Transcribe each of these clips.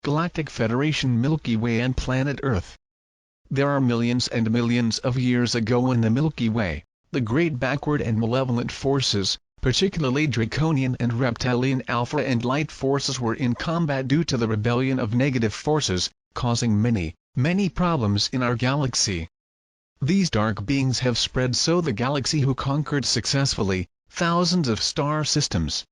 Galactic Federation, Milky Way and Planet Earth. There are millions and millions of years ago in the Milky Way, the great backward and malevolent forces, particularly draconian and reptilian alpha and light forces, were in combat due to the rebellion of negative forces, causing many, many problems in our galaxy. These dark beings have spread so the galaxy who conquered successfully thousands of star systems.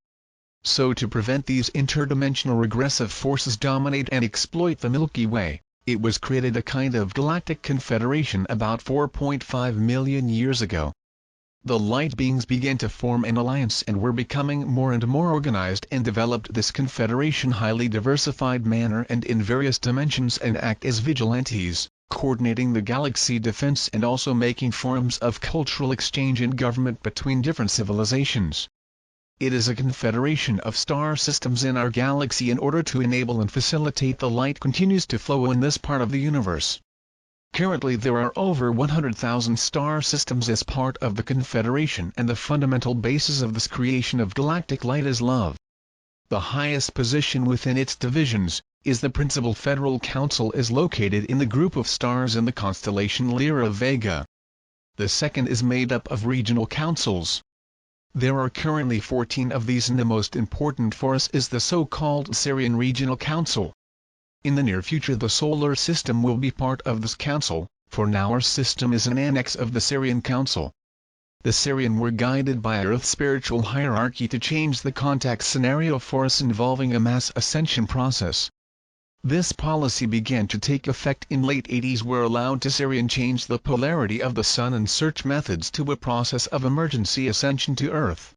So to prevent these interdimensional regressive forces dominate and exploit the Milky Way, it was created a kind of galactic confederation about 4.5 million years ago. The light beings began to form an alliance and were becoming more and more organized and developed this confederation highly diversified manner and in various dimensions and act as vigilantes, coordinating the galaxy defense and also making forms of cultural exchange and government between different civilizations. It is a confederation of star systems in our galaxy in order to enable and facilitate the light continues to flow in this part of the universe. Currently there are over 100,000 star systems as part of the confederation, and the fundamental basis of this creation of galactic light is love. The highest position within its divisions is the principal Federal Council is located in the group of stars in the constellation Lyra Vega. The second is made up of regional councils. There are currently 14 of these, and the most important for us is the so-called Sirian Regional Council. In the near future the solar system will be part of this council, for now our system is an annex of the Sirian Council. The Sirian were guided by Earth's spiritual hierarchy to change the contact scenario for us involving a mass ascension process. This policy began to take effect in late 80s, where allowed to Sirian change the polarity of the Sun and search methods to a process of emergency ascension to Earth.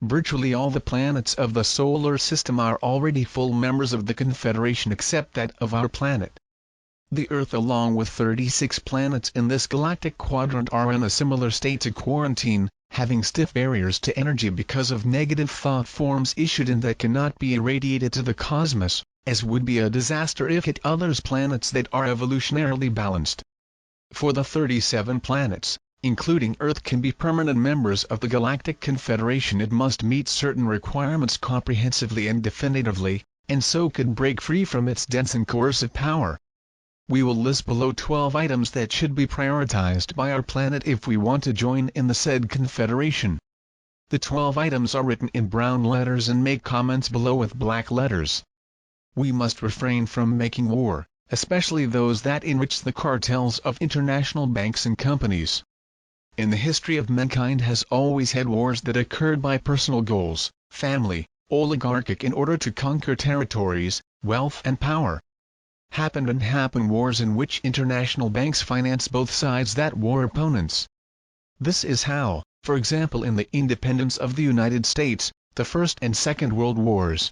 Virtually all the planets of the solar system are already full members of the Confederation except that of our planet. The Earth, along with 36 planets in this galactic quadrant, are in a similar state to quarantine, having stiff barriers to energy because of negative thought forms issued in that cannot be irradiated to the cosmos, as would be a disaster if hit others planets that are evolutionarily balanced. For the 37 planets, including Earth, can be permanent members of the Galactic Confederation, it must meet certain requirements comprehensively and definitively, and so could break free from its dense and coercive power. We will list below 12 items that should be prioritized by our planet if we want to join in the said confederation. The 12 items are written in brown letters and make comments below with black letters. We must refrain from making war, especially those that enrich the cartels of international banks and companies. In the history of mankind has always had wars that occurred by personal goals, family, oligarchic, in order to conquer territories, wealth and power. Happen wars in which international banks finance both sides that war opponents. This is how, for example, in the independence of the United States, the First and Second World Wars,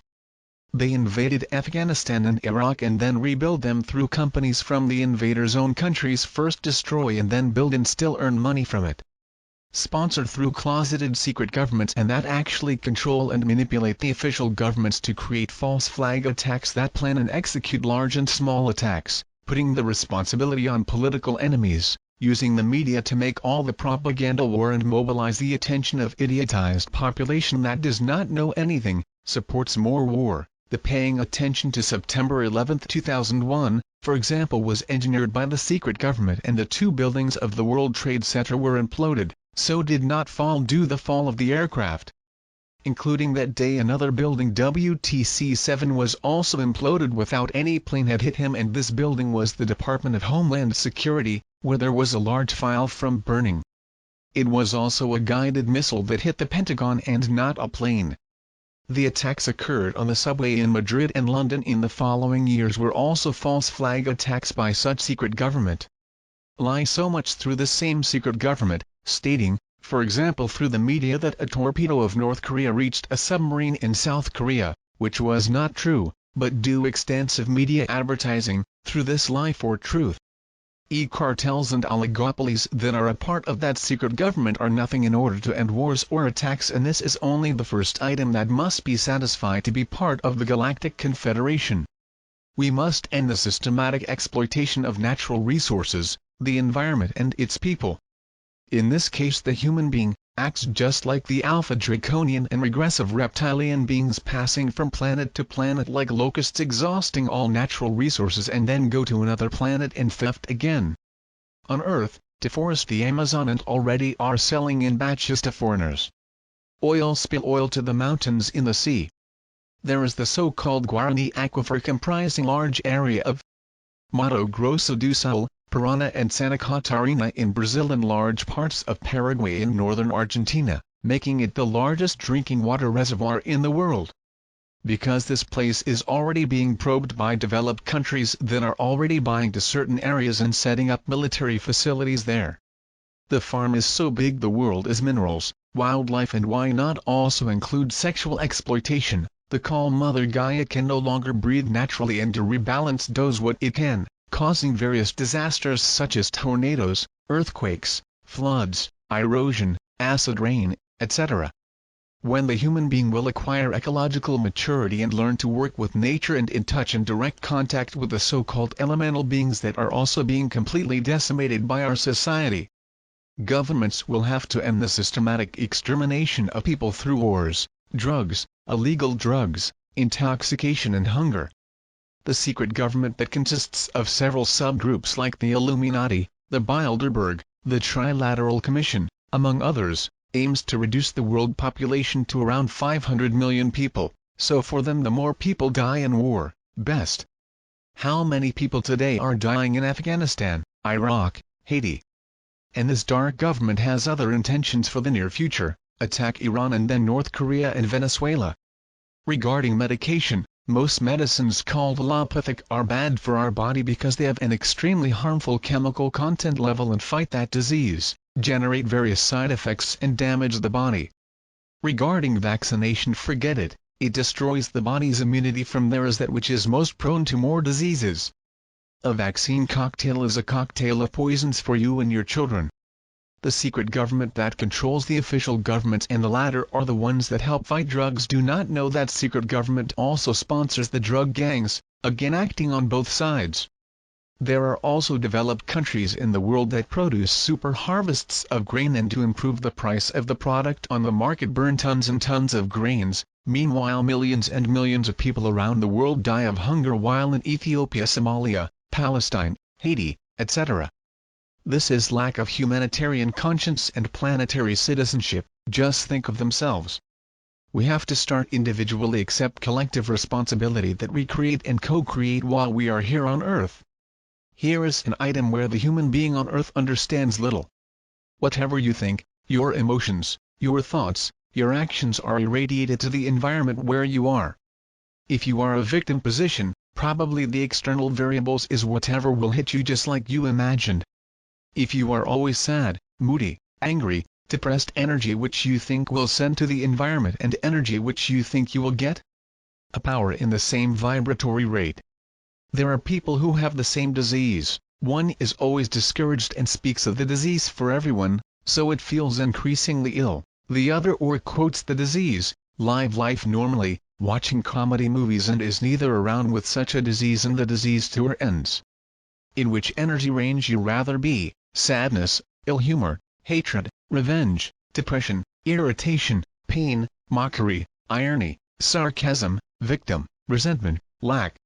they invaded Afghanistan and Iraq and then rebuild them through companies from the invaders' own countries, first destroy and then build and still earn money from it. Sponsored through closeted secret governments and that actually control and manipulate the official governments to create false flag attacks that plan and execute large and small attacks, putting the responsibility on political enemies, using the media to make all the propaganda war and mobilize the attention of idiotized population that does not know anything, supports more war. The paying attention to September 11, 2001, for example, was engineered by the secret government, and the 2 buildings of the World Trade Center were imploded, so did not fall due to the fall of the aircraft. Including that day another building, WTC-7, was also imploded without any plane had hit him, and this building was the Department of Homeland Security, where there was a large file from burning. It was also a guided missile that hit the Pentagon and not a plane. The attacks occurred on the subway in Madrid and London in the following years were also false flag attacks by such secret government. Lie so much through the same secret government, stating, for example through the media, that a torpedo of North Korea reached a submarine in South Korea, which was not true, but do extensive media advertising, through this lie for truth. Cartels and oligopolies that are a part of that secret government are nothing in order to end wars or attacks, and this is only the first item that must be satisfied to be part of the Galactic Confederation. We must end the systematic exploitation of natural resources, the environment and its people. In this case the human being, acts just like the alpha draconian and regressive reptilian beings passing from planet to planet like locusts exhausting all natural resources and then go to another planet and theft again. On Earth, deforest the Amazon and already are selling in batches to foreigners. Oil spill oil to the mountains in the sea. There is the so-called Guarani Aquifer comprising large area of Mato Grosso do Sul, Parana and Santa Catarina in Brazil and large parts of Paraguay in northern Argentina, making it the largest drinking water reservoir in the world. Because this place is already being probed by developed countries that are already buying to certain areas and setting up military facilities there. The farm is so big the world is minerals, wildlife and why not also include sexual exploitation. The calm Mother Gaia can no longer breathe naturally and to rebalance does what it can, causing various disasters such as tornadoes, earthquakes, floods, erosion, acid rain, etc. When the human being will acquire ecological maturity and learn to work with nature and in touch and direct contact with the so-called elemental beings that are also being completely decimated by our society. Governments will have to end the systematic extermination of people through wars, drugs, illegal drugs, intoxication and hunger. The secret government that consists of several subgroups like the Illuminati, the Bilderberg, the Trilateral Commission, among others, aims to reduce the world population to around 500 million people, so for them the more people die in war, best. How many people today are dying in Afghanistan, Iraq, Haiti? And this dark government has other intentions for the near future. Attack Iran and then North Korea and Venezuela. Regarding medication, most medicines called allopathic are bad for our body because they have an extremely harmful chemical content level and fight that disease, generate various side effects and damage the body. Regarding vaccination, forget it, it destroys the body's immunity from there is that which is most prone to more diseases. A vaccine cocktail is a cocktail of poisons for you and your children. The secret government that controls the official governments and the latter are the ones that help fight drugs do not know that secret government also sponsors the drug gangs, again acting on both sides. There are also developed countries in the world that produce super harvests of grain and to improve the price of the product on the market burn tons and tons of grains, meanwhile millions and millions of people around the world die of hunger while in Ethiopia, Somalia, Palestine, Haiti, etc. This is lack of humanitarian conscience and planetary citizenship, just think of themselves. We have to start individually accept collective responsibility that we create and co-create while we are here on Earth. Here is an item where the human being on Earth understands little. Whatever you think, your emotions, your thoughts, your actions are irradiated to the environment where you are. If you are a victim position, probably the external variables is whatever will hit you just like you imagined. If you are always sad, moody, angry, depressed, energy which you think will send to the environment and energy which you think you will get? A power in the same vibratory rate. There are people who have the same disease, one is always discouraged and speaks of the disease for everyone, so it feels increasingly ill, the other or quotes the disease, live life normally, watching comedy movies and is neither around with such a disease and the disease tour ends. In which energy range you rather be? Sadness, ill humor, hatred, revenge, depression, irritation, pain, mockery, irony, sarcasm, victim, resentment, lack,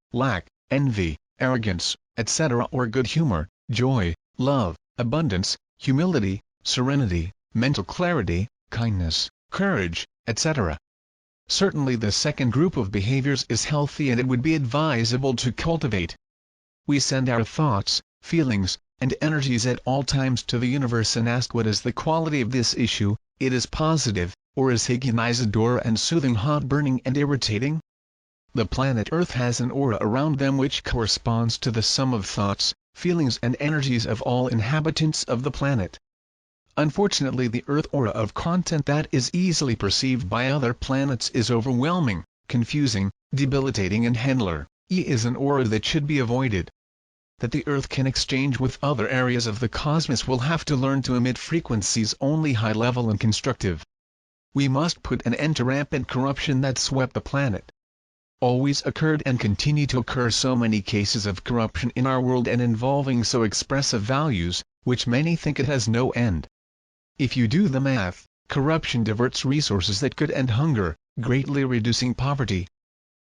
envy, arrogance, etc. or good humor, joy, love, abundance, humility, serenity, mental clarity, kindness, courage, etc. Certainly the second group of behaviors is healthy and it would be advisable to cultivate. We send our thoughts, feelings, and energies at all times to the universe and ask what is the quality of this issue, it is positive, or is hypnotizador and soothing, hot, burning and irritating? The planet Earth has an aura around them which corresponds to the sum of thoughts, feelings and energies of all inhabitants of the planet. Unfortunately the Earth aura of content that is easily perceived by other planets is overwhelming, confusing, debilitating and handler. Is an aura that should be avoided. That the Earth can exchange with other areas of the cosmos will have to learn to emit frequencies only high level and constructive. We must put an end to rampant corruption that swept the planet. Always occurred and continue to occur so many cases of corruption in our world and involving so expressive values, which many think it has no end. If you do the math, Corruption diverts resources that could end hunger, greatly reducing poverty.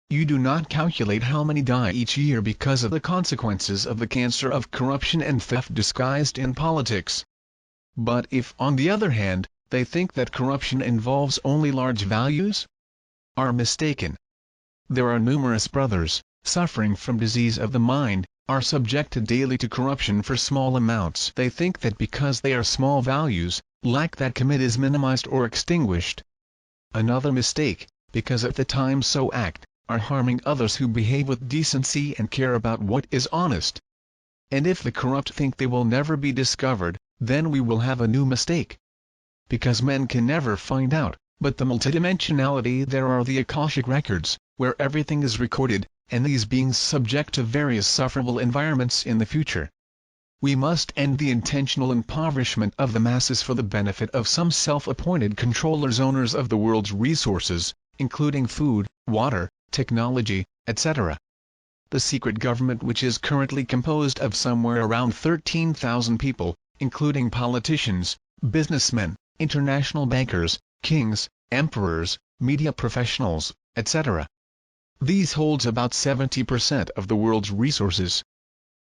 You do not calculate how many die each year because of the consequences of the cancer of corruption and theft disguised in politics. But if, on the other hand, they think that corruption involves only large values, are mistaken. There are numerous brothers, suffering from disease of the mind, are subjected daily to corruption for small amounts. They think that because they are small values, lack that commit is minimized or extinguished. Another mistake, because at the time so act, are harming others who behave with decency and care about what is honest. And if the corrupt think they will never be discovered, then we will have a new mistake. Because men can never find out, but the multidimensionality there are the Akashic records, where everything is recorded, and these beings subject to various sufferable environments in the future. We must end the intentional impoverishment of the masses for the benefit of some self-appointed controllers, owners of the world's resources, including food, water, technology, etc. The secret government, which is currently composed of somewhere around 13,000 people, including politicians, businessmen, international bankers, kings, emperors, media professionals, etc. These holds about 70% of the world's resources.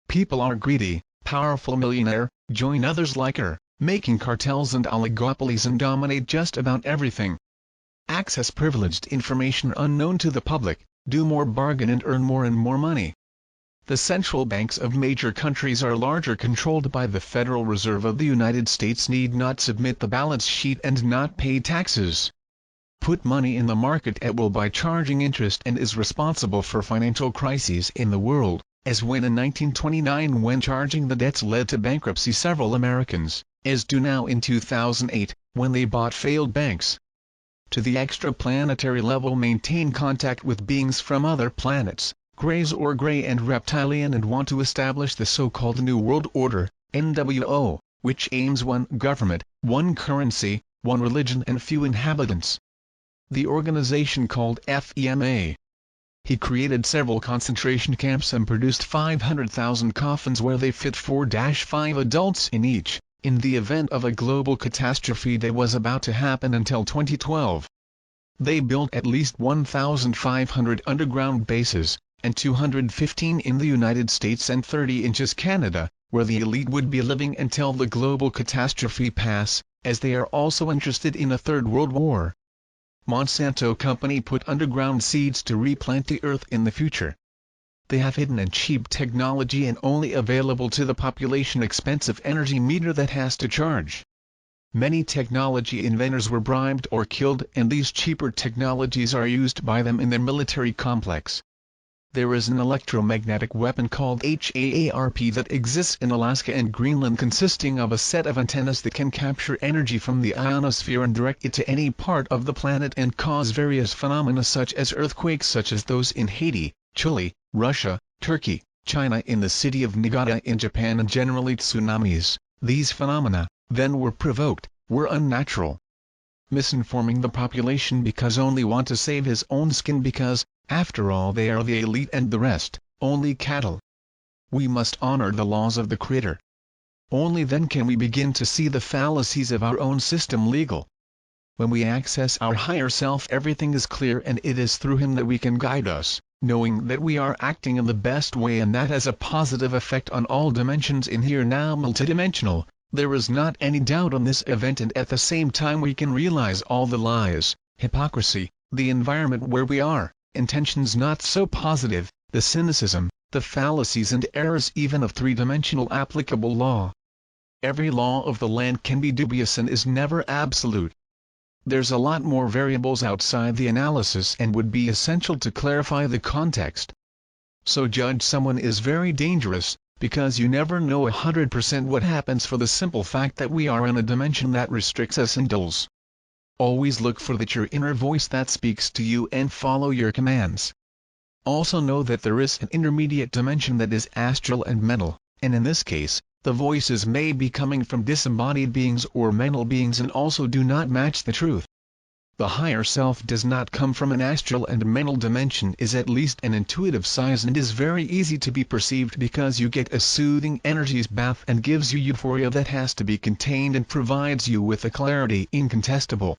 People are greedy, powerful millionaire, join others like her, making cartels and oligopolies and dominate just about everything. Access privileged information unknown to the public, do more bargain and earn more and more money. The central banks of major countries are larger, controlled by the Federal Reserve of the United States, need not submit the balance sheet and not pay taxes. Put money in the market at will by charging interest, and is responsible for financial crises in the world, as when in 1929 when charging the debts led to bankruptcy several Americans, as do now in 2008, when they bought failed banks. To the extra-planetary level, maintain contact with beings from other planets, greys or grey and reptilian, and want to establish the so-called New World Order, NWO, which aims one government, one currency, one religion and few inhabitants. The organization called FEMA. He created several concentration camps and produced 500,000 coffins where they fit 4-5 adults in each, in the event of a global catastrophe that was about to happen until 2012. They built at least 1,500 underground bases, and 215 in the United States and 30 in just Canada, where the elite would be living until the global catastrophe pass, as they are also interested in a third world war. Monsanto Company put underground seeds to replant the earth in the future. They have hidden and cheap technology and only available to the population expensive energy meter that has to charge. Many technology inventors were bribed or killed, and these cheaper technologies are used by them in their military complex. There is an electromagnetic weapon called HAARP that exists in Alaska and Greenland, consisting of a set of antennas that can capture energy from the ionosphere and direct it to any part of the planet and cause various phenomena such as earthquakes, such as those in Haiti, Chile, Russia, Turkey, China, in the city of Niigata in Japan, and generally tsunamis. These phenomena, then were provoked, were unnatural. Misinforming the population because only want to save his own skin, because, after all, they are the elite and the rest, only cattle. We must honor the laws of the Creator. Only then can we begin to see the fallacies of our own system legal. When we access our higher self, everything is clear, and it is through him that we can guide us, knowing that we are acting in the best way, and that has a positive effect on all dimensions in here now multidimensional. There is not any doubt on this event, and at the same time we can realize all the lies, hypocrisy, the environment where we are, intentions not so positive, the cynicism, the fallacies and errors even of three-dimensional applicable law. Every law of the land can be dubious and is never absolute. There's a lot more variables outside the analysis and would be essential to clarify the context. So judge someone is very dangerous, because you never know 100% what happens, for the simple fact that we are in a dimension that restricts us and dulls. Always look for your inner voice that speaks to you and follow your commands. Also know that there is an intermediate dimension that is astral and mental, and in this case, the voices may be coming from disembodied beings or mental beings and also do not match the truth. The higher self does not come from an astral and mental dimension, is at least an intuitive size, and is very easy to be perceived because you get a soothing energies bath and gives you euphoria that has to be contained and provides you with a clarity incontestable.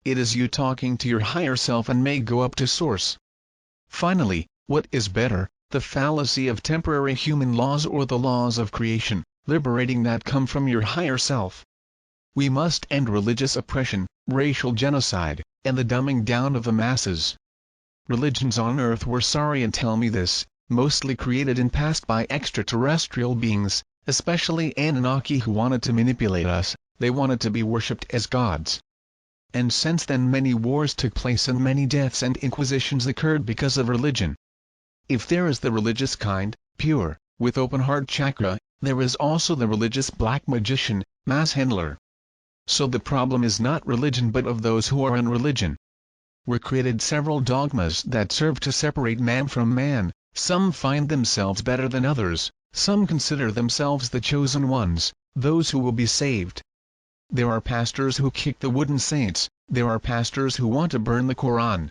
It is you talking to your higher self and may go up to source. Finally, what is better, the fallacy of temporary human laws or the laws of creation, liberating that come from your higher self? We must end religious oppression, racial genocide, and the dumbing down of the masses. Religions on Earth were sorry and tell me this, mostly created and passed by extraterrestrial beings, especially Anunnaki who wanted to manipulate us. They wanted to be worshipped as gods. And since then many wars took place and many deaths and inquisitions occurred because of religion. If there is the religious kind, pure, with open heart chakra, there is also the religious black magician, mass handler. So the problem is not religion but of those who are in religion. Were created several dogmas that serve to separate man from man. Some find themselves better than others, some consider themselves the chosen ones, those who will be saved. There are pastors who kick the wooden saints, there are pastors who want to burn the Quran.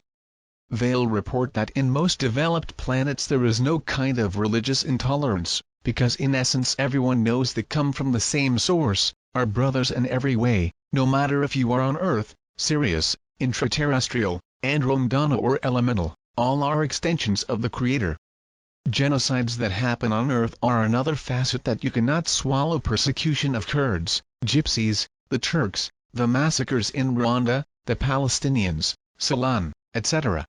They'll report that in most developed planets there is no kind of religious intolerance, because in essence everyone knows they come from the same source, are brothers in every way, no matter if you are on Earth, Sirius, intraterrestrial, Andromeda or elemental, all are extensions of the Creator. Genocides that happen on Earth are another facet that you cannot swallow. Persecution of Kurds, Gypsies, the Turks, the massacres in Rwanda, the Palestinians, Ceylon, etc.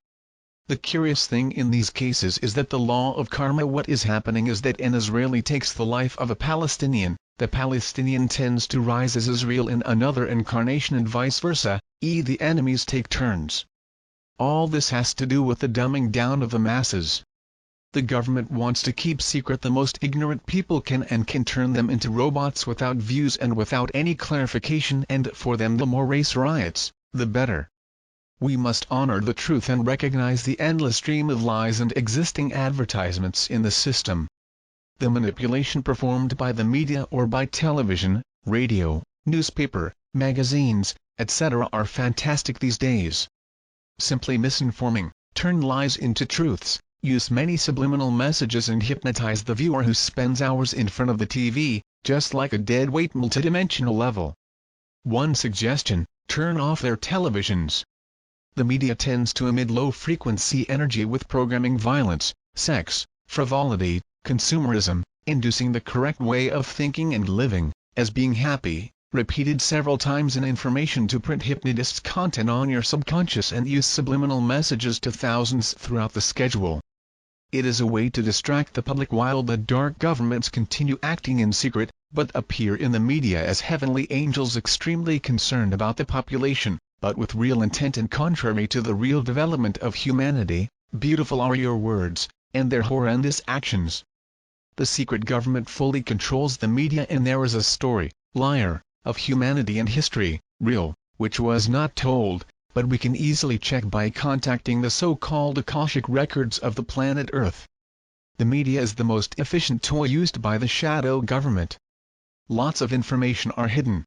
The curious thing in these cases is that the law of karma, what is happening is that an Israeli takes the life of a Palestinian, the Palestinian tends to rise as Israel in another incarnation and vice versa, the enemies take turns. All this has to do with the dumbing down of the masses. The government wants to keep secret the most ignorant people can turn them into robots without views and without any clarification, and for them the more race riots, the better. We must honor the truth and recognize the endless stream of lies and existing advertisements in the system. The manipulation performed by the media or by television, radio, newspaper, magazines, etc. are fantastic these days. Simply misinforming, turn lies into truths, use many subliminal messages and hypnotize the viewer who spends hours in front of the TV, just like a deadweight multidimensional level. One suggestion: turn off their televisions. The media tends to emit low-frequency energy with programming violence, sex, frivolity, consumerism, inducing the correct way of thinking and living, as being happy, repeated several times in information to print hypnotist's content on your subconscious and use subliminal messages to thousands throughout the schedule. It is a way to distract the public while the dark governments continue acting in secret, but appear in the media as heavenly angels extremely concerned about the population, but with real intent and contrary to the real development of humanity. Beautiful are your words, and their horrendous actions. The secret government fully controls the media, and there is a story, liar, of humanity and history, real, which was not told, but we can easily check by contacting the so-called Akashic records of the planet Earth. The media is the most efficient tool used by the shadow government. Lots of information are hidden.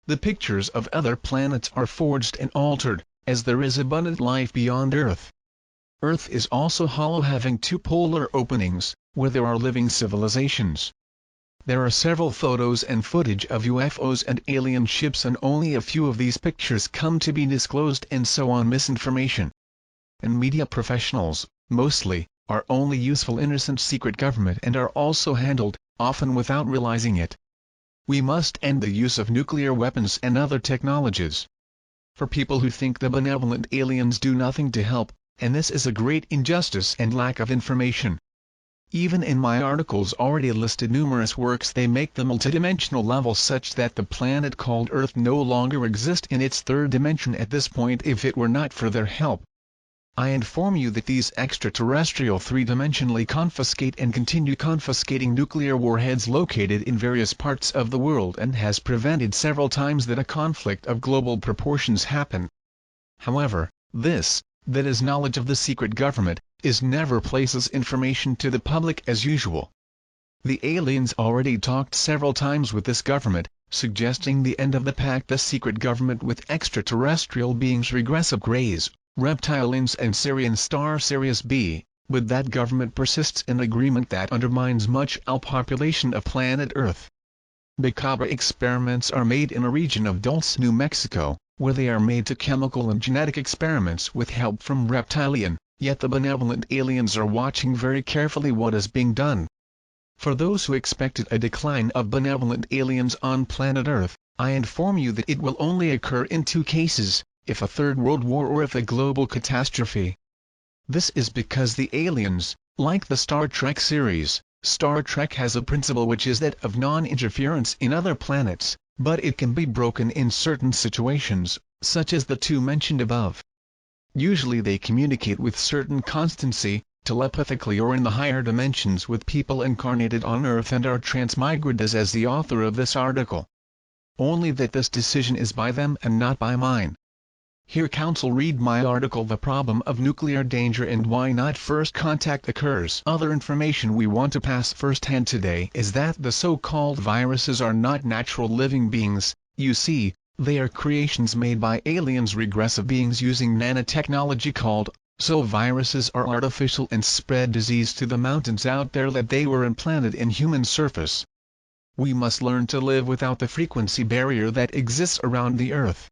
The pictures of other planets are forged and altered, as there is abundant life beyond Earth. Earth is also hollow, having two polar openings, where there are living civilizations. There are several photos and footage of UFOs and alien ships, and only a few of these pictures come to be disclosed, and so on. Misinformation. And media professionals, mostly, are only useful innocent secret government and are also handled, often without realizing it. We must end the use of nuclear weapons and other technologies. For people who think the benevolent aliens do nothing to help, and this is a great injustice and lack of information. Even in my articles already listed numerous works, they make the multidimensional level such that the planet called Earth no longer exists in its third dimension at this point if it were not for their help. I inform you that these extraterrestrial three-dimensionally confiscate and continue confiscating nuclear warheads located in various parts of the world, and has prevented several times that a conflict of global proportions happen. However, that is knowledge of the secret government, is never places information to the public as usual. The aliens already talked several times with this government, suggesting the end of the pact. The secret government with extraterrestrial beings, regressive greys, reptilians and Syrian star Sirius B, but that government persists in agreement that undermines much population of planet Earth. Macabre experiments are made in a region of Dulce, New Mexico, where they are made to chemical and genetic experiments with help from reptilian, yet the benevolent aliens are watching very carefully what is being done. For those who expected a decline of benevolent aliens on planet Earth, I inform you that it will only occur in two cases, if a third world war or if a global catastrophe. This is because the aliens, like the Star Trek series, Star Trek has a principle which is that of non-interference in other planets, but it can be broken in certain situations, such as the two mentioned above. Usually they communicate with certain constancy, telepathically or in the higher dimensions with people incarnated on Earth and are transmigrated as the author of this article. Only that this decision is by them and not by mine. Here counsel read my article The Problem of Nuclear Danger and Why Not First Contact Occurs. Other information we want to pass firsthand today is that the so-called viruses are not natural living beings. You see, they are creations made by aliens, regressive beings using nanotechnology called, so viruses are artificial and spread disease to the mountains out there that they were implanted in human surface. We must learn to live without the frequency barrier that exists around the Earth.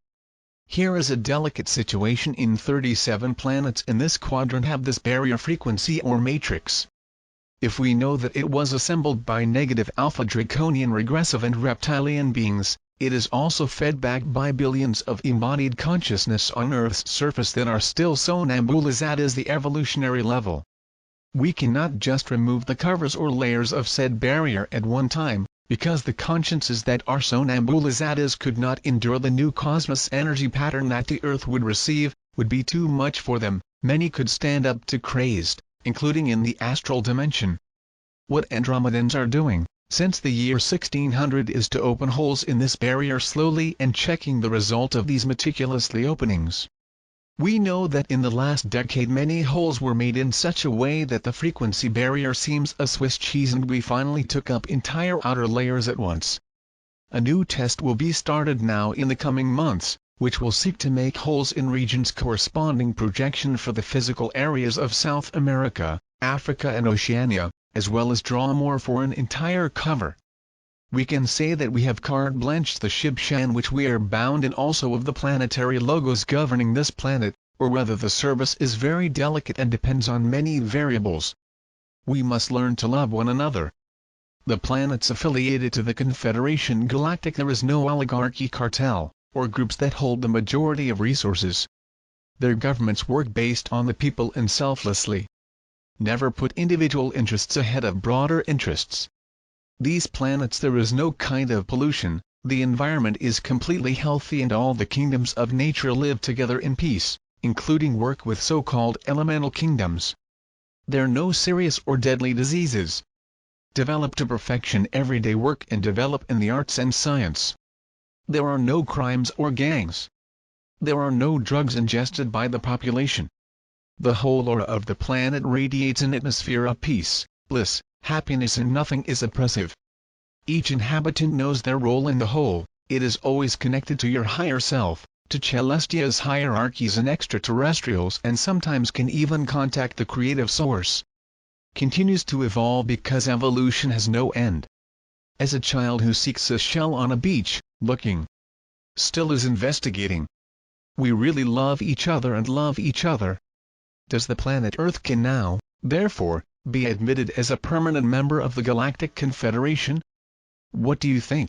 Here is a delicate situation. In 37 planets in this quadrant have this barrier frequency or matrix. If we know that it was assembled by negative alpha draconian regressive and reptilian beings, it is also fed back by billions of embodied consciousness on Earth's surface that are still somnambulas. That is the evolutionary level. We cannot just remove the covers or layers of said barrier at one time, because the consciences that are somnambulas, that is, could not endure the new cosmos energy pattern that the Earth would receive, would be too much for them. Many could stand up to crazed, including in the astral dimension. What Andromedans are doing, since the year 1600, is to open holes in this barrier slowly and checking the result of these meticulously openings. We know that in the last decade many holes were made in such a way that the frequency barrier seems a Swiss cheese, and we finally took up entire outer layers at once. A new test will be started now in the coming months, which will seek to make holes in regions corresponding projection for the physical areas of South America, Africa and Oceania, as well as draw more for an entire cover. We can say that we have carte blanche the Shibshan which we are bound in, also of the planetary logos governing this planet, or whether the service is very delicate and depends on many variables. We must learn to love one another. The planets affiliated to the Confederation Galactic, there is no oligarchy, cartel, or groups that hold the majority of resources. Their governments work based on the people and selflessly. Never put individual interests ahead of broader interests. These planets there is no kind of pollution, the environment is completely healthy and all the kingdoms of nature live together in peace, including work with so-called elemental kingdoms. There are no serious or deadly diseases. Develop to perfection everyday work and develop in the arts and science. There are no crimes or gangs. There are no drugs ingested by the population. The whole aura of the planet radiates an atmosphere of peace, bliss, happiness, and nothing is oppressive. Each inhabitant knows their role in the whole. It is always connected to your higher self, to Celestia's hierarchies and extraterrestrials, and sometimes can even contact the creative source. Continues to evolve because evolution has no end. As a child who seeks a shell on a beach, looking, still is investigating. We really love each other and love each other. Does the planet Earth can now, therefore, be admitted as a permanent member of the Galactic Confederation? What do you think?